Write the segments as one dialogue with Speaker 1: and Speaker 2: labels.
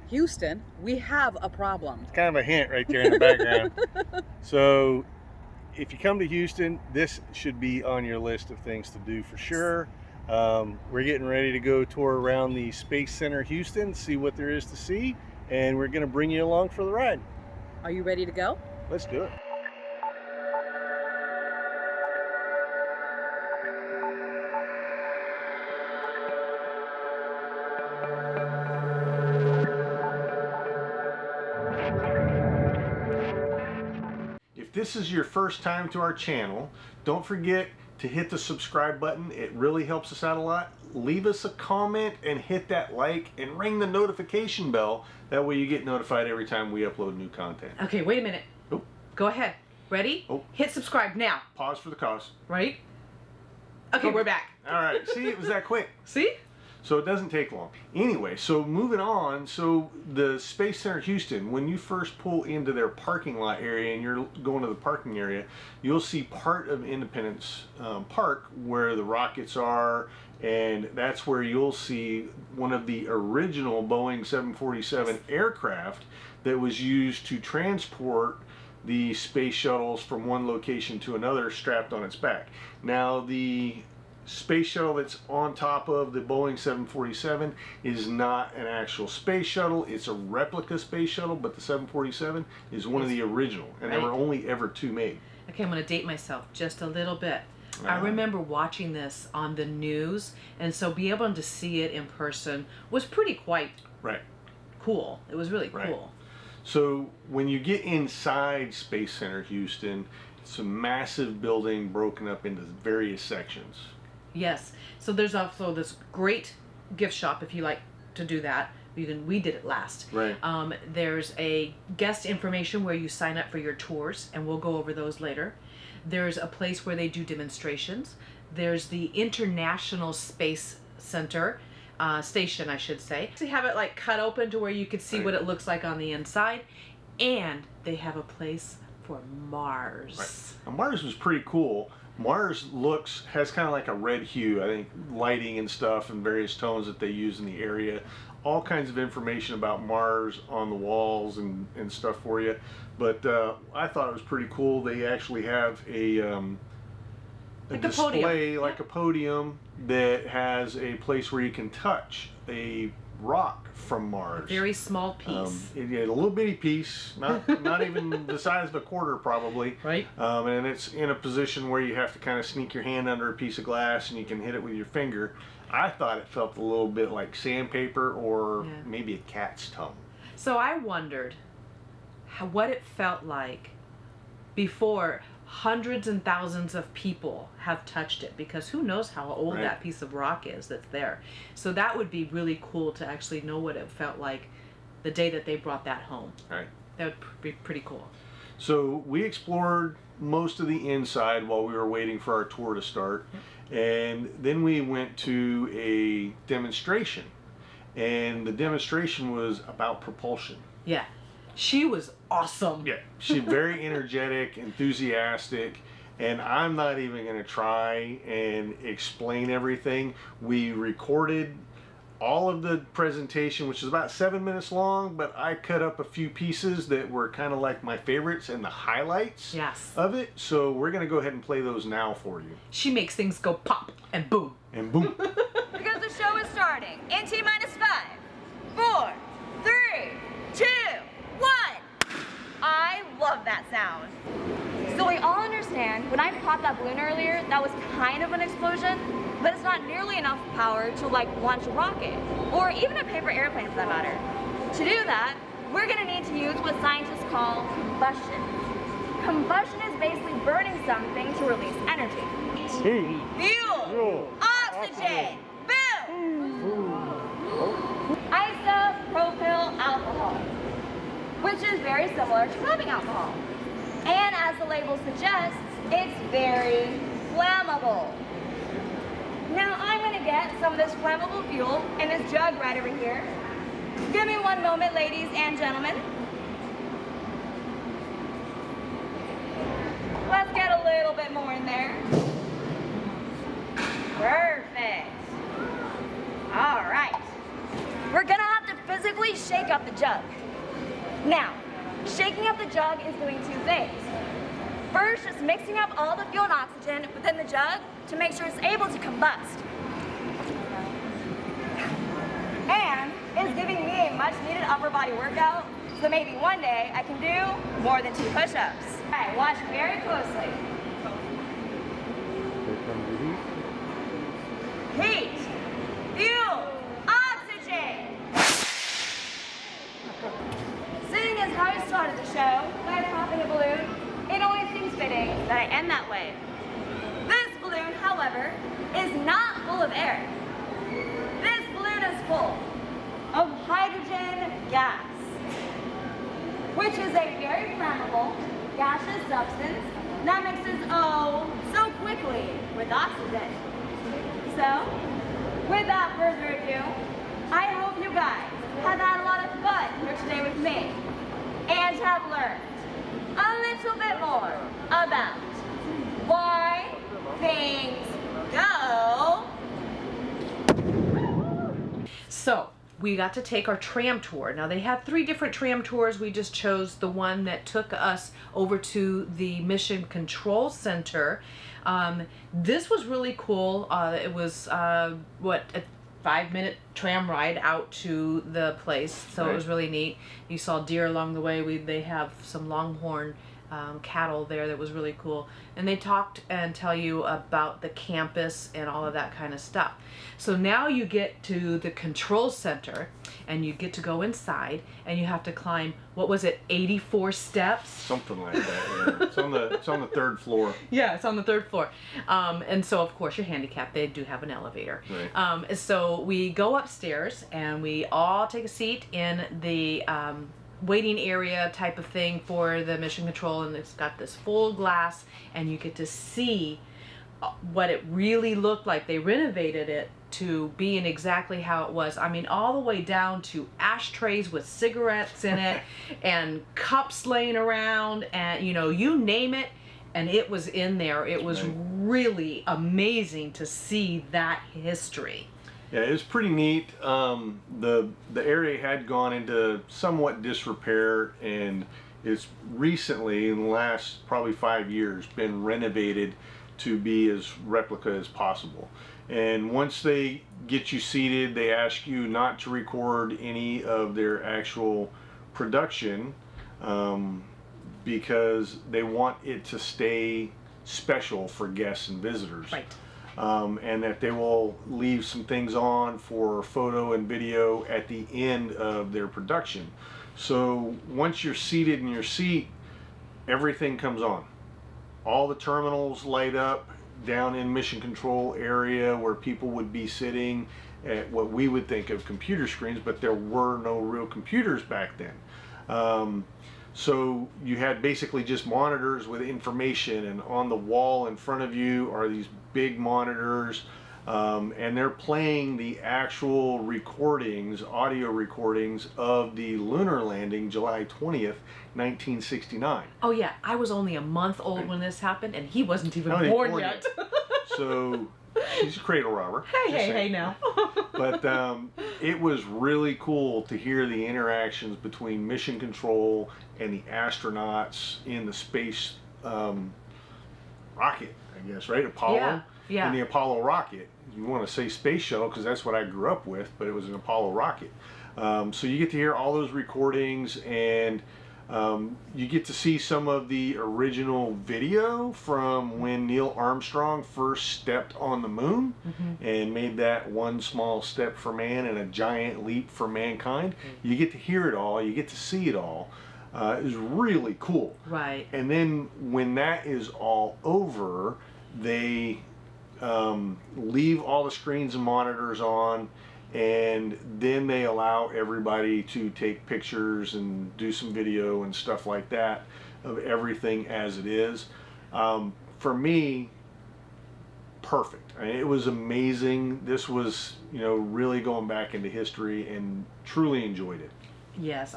Speaker 1: Houston, we have a problem.
Speaker 2: It's kind of a hint right there in the background. So if you come to Houston, this should be on your list of things to do for sure. We're getting ready to go tour around the Space Center Houston, see what there is to see, and we're going to bring you along for the ride.
Speaker 1: Are you ready to go?
Speaker 2: Let's do it. If this is your first time to our channel, don't forget to hit the subscribe button. It really helps us out a lot. Leave us a comment and hit that like and ring the notification bell. That way you get notified every time we upload new content.
Speaker 1: Okay, wait a minute.
Speaker 2: Oh.
Speaker 1: Go ahead. Ready?
Speaker 2: Oh.
Speaker 1: Hit subscribe now.
Speaker 2: Pause for the cause.
Speaker 1: Right? Okay, we're back.
Speaker 2: All right, see, it was that quick.
Speaker 1: See?
Speaker 2: So it doesn't take long. Anyway, so moving on, so the Space Center Houston, when you first pull into their parking lot area and you're going to the parking area, you'll see part of Independence Park where the rockets are, and that's where you'll see one of the original Boeing 747 aircraft that was used to transport the space shuttles from one location to another strapped on its back. Now the space shuttle that's on top of the Boeing 747 is not an actual space shuttle. It's a replica space shuttle, but the 747 is one of the original, and there were only ever 2 made.
Speaker 1: Okay, I'm going to date myself just a little bit. I remember watching this on the news, and so be able to see it in person was pretty quite cool. It was really cool.
Speaker 2: So when you get inside Space Center Houston, it's a massive building broken up into various sections.
Speaker 1: Yes. So there's also this great gift shop if you like to do that. We did it last.
Speaker 2: Right.
Speaker 1: There's a guest information where you sign up for your tours, and we'll go over those later. There's a place where they do demonstrations. There's the International Space Center station, I should say. They have it like cut open to where you could see what it looks like on the inside, and they have a place for Mars.
Speaker 2: Right. Now, Mars was pretty cool. Mars has kind of like a red hue. I think lighting and stuff and various tones that they use in the area. All kinds of information about Mars on the walls and stuff for you. But I thought it was pretty cool. They actually have a display, like a podium, that has a place where you can touch a rock from Mars.
Speaker 1: A very small piece.
Speaker 2: A little bitty piece, not even the size of a quarter probably.
Speaker 1: Right.
Speaker 2: And it's in a position where you have to kind of sneak your hand under a piece of glass and you can hit it with your finger. I thought it felt a little bit like sandpaper or maybe a cat's tongue.
Speaker 1: So I wondered what it felt like before hundreds and thousands of people have touched it, because who knows how old that piece of rock is that's there. So that would be really cool to actually know what it felt like the day that they brought that home.
Speaker 2: Right.
Speaker 1: That would be pretty cool.
Speaker 2: So we explored most of the inside while we were waiting for our tour to start, and then we went to a demonstration, and the demonstration was about propulsion.
Speaker 1: Yeah. She was awesome.
Speaker 2: Yeah, she's very energetic, enthusiastic, and I'm not even going to try and explain everything. We recorded all of the presentation, which is about 7 minutes long, but I cut up a few pieces that were kind of like my favorites and the highlights of it. So we're going to go ahead and play those now for you.
Speaker 1: She makes things go pop and boom.
Speaker 2: And boom.
Speaker 3: Because the show is starting in T-minus 5, 4, 3, 2, 1. I love that sound. So we all understand, when I popped that balloon earlier, that was kind of an explosion, but it's not nearly enough power to like launch a rocket, or even a paper airplane for that matter. To do that, we're gonna need to use what scientists call combustion. Combustion is basically burning something to release energy. Fuel, oxygen, boom! Isopropyl alcohol, which is very similar to rubbing alcohol. And as the label suggests, it's very flammable. Now I'm gonna get some of this flammable fuel in this jug right over here. Give me one moment, ladies and gentlemen. Let's get a little bit more in there. Perfect. All right. We're gonna have to simply shake up the jug. Now, shaking up the jug is doing two things. First, just mixing up all the fuel and oxygen within the jug to make sure it's able to combust. And it's giving me a much needed upper body workout, so maybe one day I can do more than 2 push-ups. All right, watch very closely. Heat, fuel, oxygen. Seeing as how I started the show by popping a balloon, it only seems fitting that I end that way. This balloon, however, is not full of air. This balloon is full of hydrogen gas, which is a very flammable gaseous substance that mixes so quickly with oxygen. So, without further ado, I hope you guys have had a lot of fun here today with me and have learned a little bit more about why things go.
Speaker 1: So we got to take our tram tour. Now they have 3 different tram tours. We just chose the one that took us over to the Mission Control Center. This was really cool. It was a 5-minute tram ride out to the place, so It was really neat. You saw deer along the way. They have some longhorn cattle there that was really cool, and they talked and tell you about the campus and all of that kind of stuff. So now you get to the control center and you get to go inside and you have to climb, what was it, 84 steps?
Speaker 2: Something like that, yeah. It's on the 3rd floor.
Speaker 1: Yeah, it's on the 3rd floor. And so of course you're handicapped, they do have an elevator. Right. So we go upstairs and we all take a seat in the waiting area type of thing for the mission control, and it's got this full glass and you get to see what it really looked like. They renovated it to being exactly how it was. I mean, all the way down to ashtrays with cigarettes in it and cups laying around, and you name it, and it was in there. It was really amazing to see that history.
Speaker 2: Yeah, it was pretty neat. The area had gone into somewhat disrepair, and it's recently, in the last probably 5 years, been renovated to be as replica as possible. And once they get you seated, they ask you not to record any of their actual production because they want it to stay special for guests and visitors.
Speaker 1: Right.
Speaker 2: And that they will leave some things on for photo and video at the end of their production. So once you're seated in your seat, everything comes on. All the terminals light up down in mission control area where people would be sitting at what we would think of computer screens, but there were no real computers back then. So you had basically just monitors with information, and on the wall in front of you are these big monitors, and they're playing the actual recordings, audio recordings of the lunar landing, July 20th, 1969.
Speaker 1: Oh yeah, I was only a month old when this happened, and he wasn't even born yet.
Speaker 2: So she's a cradle robber.
Speaker 1: Hey now.
Speaker 2: But it was really cool to hear the interactions between mission control and the astronauts in the space rocket, I guess, right? Apollo.
Speaker 1: Yeah.
Speaker 2: In the Apollo rocket. You want to say space shuttle because that's what I grew up with, but it was an Apollo rocket. So you get to hear all those recordings, and you get to see some of the original video from when Neil Armstrong first stepped on the moon and made that one small step for man and a giant leap for mankind. You get to hear it all, you get to see it all. It was really cool.
Speaker 1: Right.
Speaker 2: And then when that is all over, they leave all the screens and monitors on, and then they allow everybody to take pictures and do some video and stuff like that of everything as it is. For me, perfect. I mean, it was amazing. This was, really going back into history, and truly enjoyed it.
Speaker 1: Yes,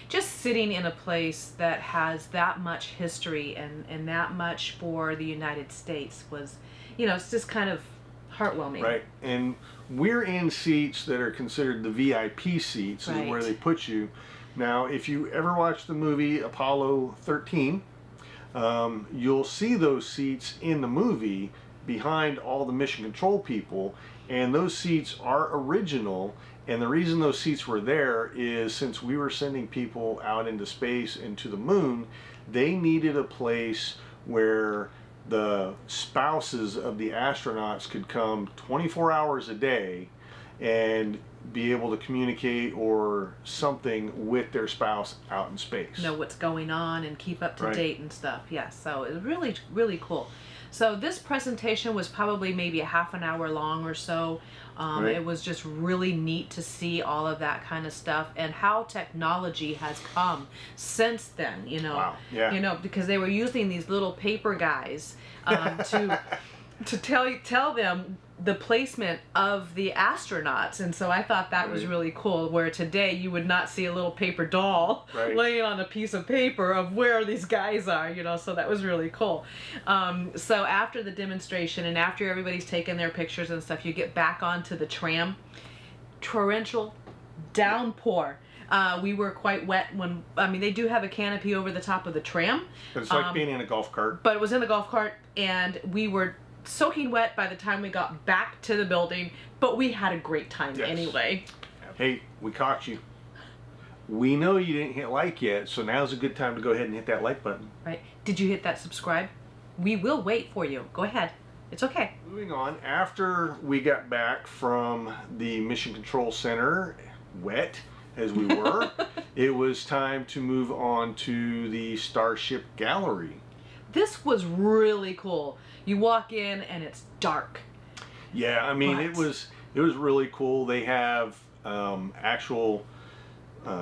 Speaker 1: just sitting in a place that has that much history and that much for the United States was, it's just kind of Heartwarming.
Speaker 2: Right. And we're in seats that are considered the VIP seats, is where they put you. Now, if you ever watch the movie Apollo 13, you'll see those seats in the movie behind all the mission control people, and those seats are original. And the reason those seats were there is since we were sending people out into space and to the moon, they needed a place where the spouses of the astronauts could come 24 hours a day and be able to communicate or something with their spouse out in space.
Speaker 1: Know what's going on and keep up to date and stuff. Yes, so it was really, really cool. So this presentation was probably maybe a half an hour long or so. It was just really neat to see all of that kind of stuff and how technology has come since then, you know.
Speaker 2: Wow. Yeah.
Speaker 1: You know, because they were using these little paper guys to tell them the placement of the astronauts, and so I thought that was really cool, where today you would not see a little paper doll laying on a piece of paper of where these guys are, you know, so that was really cool. So after the demonstration and after everybody's taken their pictures and stuff, you get back onto the tram. Torrential downpour. We were quite wet when, I mean, they do have a canopy over the top of the tram.
Speaker 2: But it's like being in a golf cart.
Speaker 1: But it was in the golf cart, and we were soaking wet by the time we got back to the building, but we had a great time anyway.
Speaker 2: Hey, we caught you. We know you didn't hit like yet, so now's a good time to go ahead and hit that like button.
Speaker 1: Right. Did you hit that subscribe? We will wait for you. Go ahead. It's okay.
Speaker 2: Moving on, after we got back from the Mission Control Center, wet as we were, it was time to move on to the Starship Gallery.
Speaker 1: This was really cool. You walk in and it's dark.
Speaker 2: Yeah, I mean, it was really cool. They have actual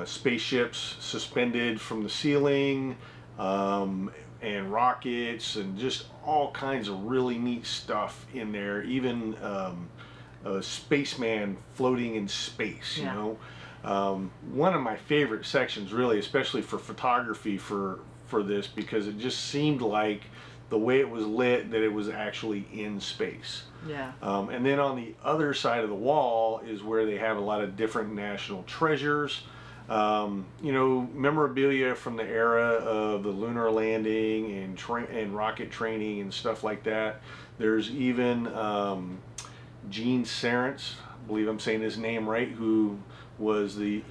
Speaker 2: spaceships suspended from the ceiling, and rockets, and just all kinds of really neat stuff in there. Even a spaceman floating in space, you know. One of my favorite sections, really, especially for photography for this, because it just seemed like the way it was lit that it was actually in space.
Speaker 1: Yeah.
Speaker 2: And then on the other side of the wall is where they have a lot of different national treasures. You know, memorabilia from the era of the lunar landing and rocket training and stuff like that. There's even Gene Sarance, I believe I'm saying his name right, who was the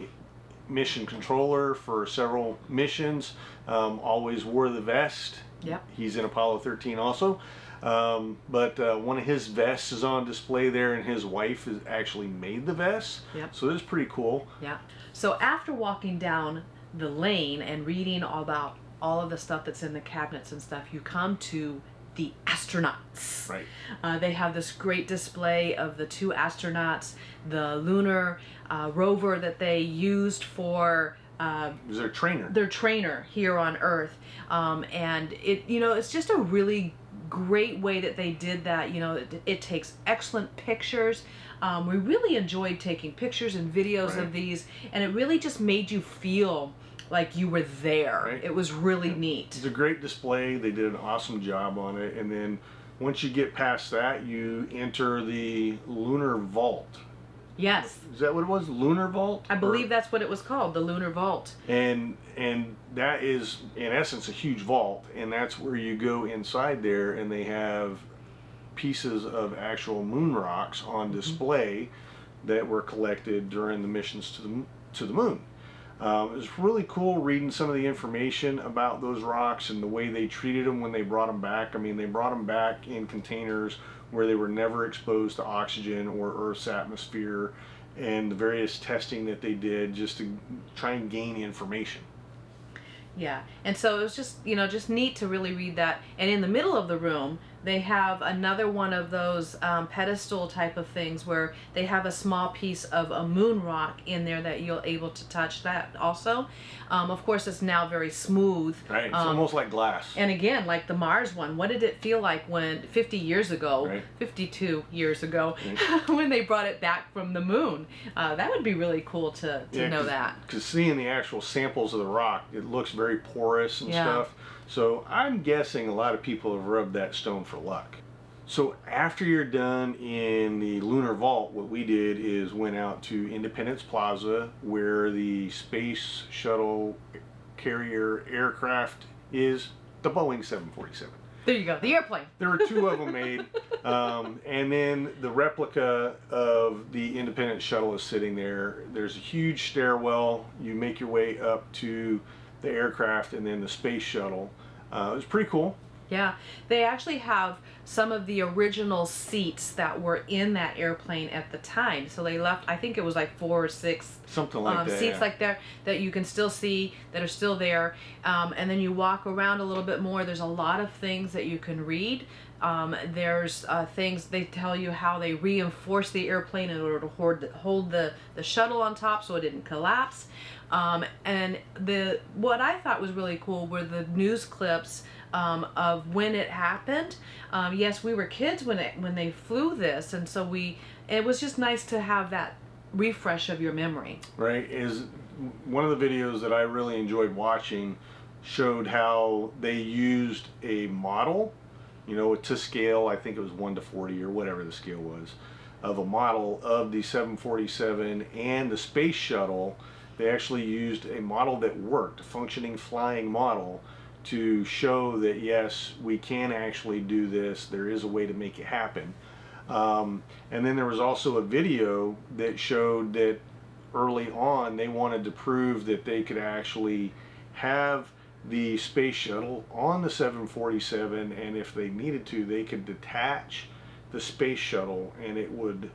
Speaker 2: mission controller for several missions, always wore the vest.
Speaker 1: Yep.
Speaker 2: He's in Apollo 13 also. But one of his vests is on display there, and his wife has actually made the vest.
Speaker 1: Yep.
Speaker 2: So that's pretty cool.
Speaker 1: Yeah. So after walking down the lane and reading about all of the stuff that's in the cabinets and stuff, you come to the astronauts.
Speaker 2: Right.
Speaker 1: They have this great display of the two astronauts, the lunar rover that they used for
Speaker 2: it was their trainer.
Speaker 1: Their trainer here on Earth. And it, you know, it's just a really great way that they did that. You know, it takes excellent pictures. We really enjoyed taking pictures and videos of these, and it really just made you feel like you were there.
Speaker 2: Right.
Speaker 1: It was really neat.
Speaker 2: It's a great display. They did an awesome job on it. And then once you get past that, you enter the Lunar Vault.
Speaker 1: Yes.
Speaker 2: Is that what it was? Lunar Vault?
Speaker 1: I believe that's what it was called, the Lunar Vault.
Speaker 2: And that is, in essence, a huge vault. And that's where you go inside there, and they have pieces of actual moon rocks on display that were collected during the missions to the moon. It was really cool reading some of the information about those rocks and the way they treated them when they brought them back. I mean, they brought them back in containers where they were never exposed to oxygen or Earth's atmosphere, and the various testing that they did just to try and gain information.
Speaker 1: Yeah, and so it was just, you know, just neat to really read that. And in the middle of the room, they have another one of those pedestal type of things where they have a small piece of a moon rock in there that you're able to touch that also. Of course, it's now very smooth.
Speaker 2: Right, it's almost like glass.
Speaker 1: And again, like the Mars one, what did it feel like when 50 years ago, 52 years ago, when they brought it back from the moon? That would be really cool to know that.
Speaker 2: Because seeing the actual samples of the rock, it looks very porous and stuff. So I'm guessing a lot of people have rubbed that stone for luck. So after you're done in the Lunar Vault, what we did is went out to Independence Plaza, where the space shuttle carrier aircraft is, the Boeing 747.
Speaker 1: There you go, the airplane.
Speaker 2: There were two of them made, and then the replica of the Independence shuttle is sitting there. There's a huge stairwell. You make your way up to the aircraft and then the space shuttle. It was pretty cool.
Speaker 1: Yeah, they actually have some of the original seats that were in that airplane at the time. So they left, I think it was like 4 or 6
Speaker 2: something like that,
Speaker 1: seats
Speaker 2: yeah.
Speaker 1: like that you can still see that are still there. And then you walk around a little bit more. There's a lot of things that you can read. There's things, they tell you how they reinforce the airplane in order to hold the shuttle on top so it didn't collapse. And what I thought was really cool were the news clips of when it happened. Yes, we were kids when they flew this, and so it was just nice to have that refresh of your memory.
Speaker 2: Right, is one of the videos that I really enjoyed watching showed how they used a model, you know, to scale. I think it was 1 to 40 or whatever the scale was, of a model of the 747 and the space shuttle. They actually used a model that worked, a functioning flying model, to show that yes, we can actually do this. There is a way to make it happen. And then there was also a video that showed that early on they wanted to prove that they could actually have the space shuttle on the 747, and if they needed to, they could detach the space shuttle and it would,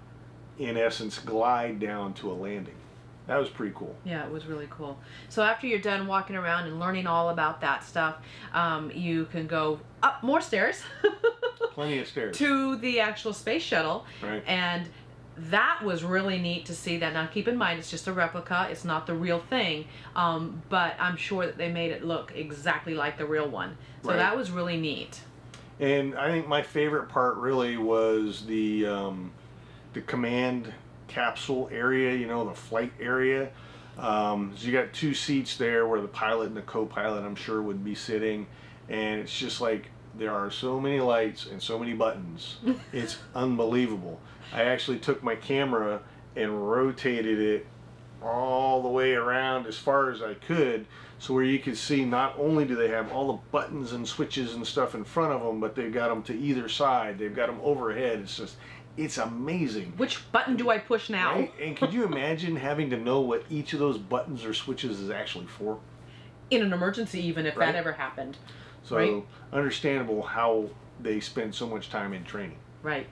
Speaker 2: in essence, glide down to a landing. That was pretty cool.
Speaker 1: Yeah, it was really cool. So after you're done walking around and learning all about that stuff, you can go up more stairs.
Speaker 2: Plenty of stairs.
Speaker 1: To the actual space shuttle.
Speaker 2: Right.
Speaker 1: And that was really neat to see that. Now keep in mind, it's just a replica. It's not the real thing. But I'm sure that they made it look exactly like the real one. So that was really neat.
Speaker 2: And I think my favorite part really was the command capsule area, you know, the flight area. So you got 2 seats there where the pilot and the co-pilot, I'm sure, would be sitting, and it's just like there are so many lights and so many buttons. It's unbelievable. I actually took my camera and rotated it all the way around as far as I could, so where you could see not only do they have all the buttons and switches and stuff in front of them, but they've got them to either side. They've got them overhead. It's amazing.
Speaker 1: Which button do I push now?
Speaker 2: Right? And could you imagine having to know what each of those buttons or switches is actually for?
Speaker 1: In an emergency, even if that ever happened.
Speaker 2: So understandable how they spend so much time in training.
Speaker 1: Right.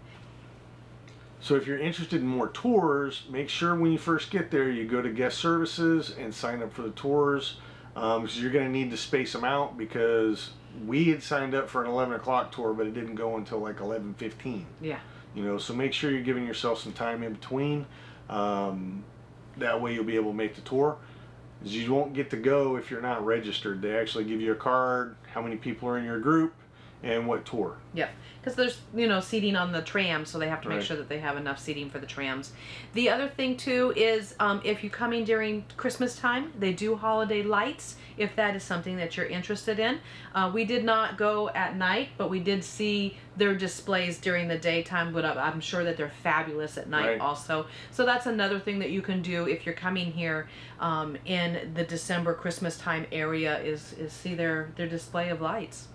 Speaker 2: So if you're interested in more tours, make sure when you first get there you go to guest services and sign up for the tours. So you're going to need to space them out, because we had signed up for an 11 o'clock tour, but it didn't go until like 11:15.
Speaker 1: Yeah.
Speaker 2: You know, so make sure you're giving yourself some time in between. That way you'll be able to make the tour. You won't get to go if you're not registered. They actually give you a card, how many people are in your group, and what tour.
Speaker 1: Yep, because there's, you know, seating on the trams, so they have to make sure that they have enough seating for the trams. The other thing too is if you're coming during Christmas time, they do holiday lights, if that is something that you're interested in. We did not go at night, but we did see their displays during the daytime, but I'm sure that they're fabulous at night also. So that's another thing that you can do if you're coming here in the December Christmas time area, is see their display of lights.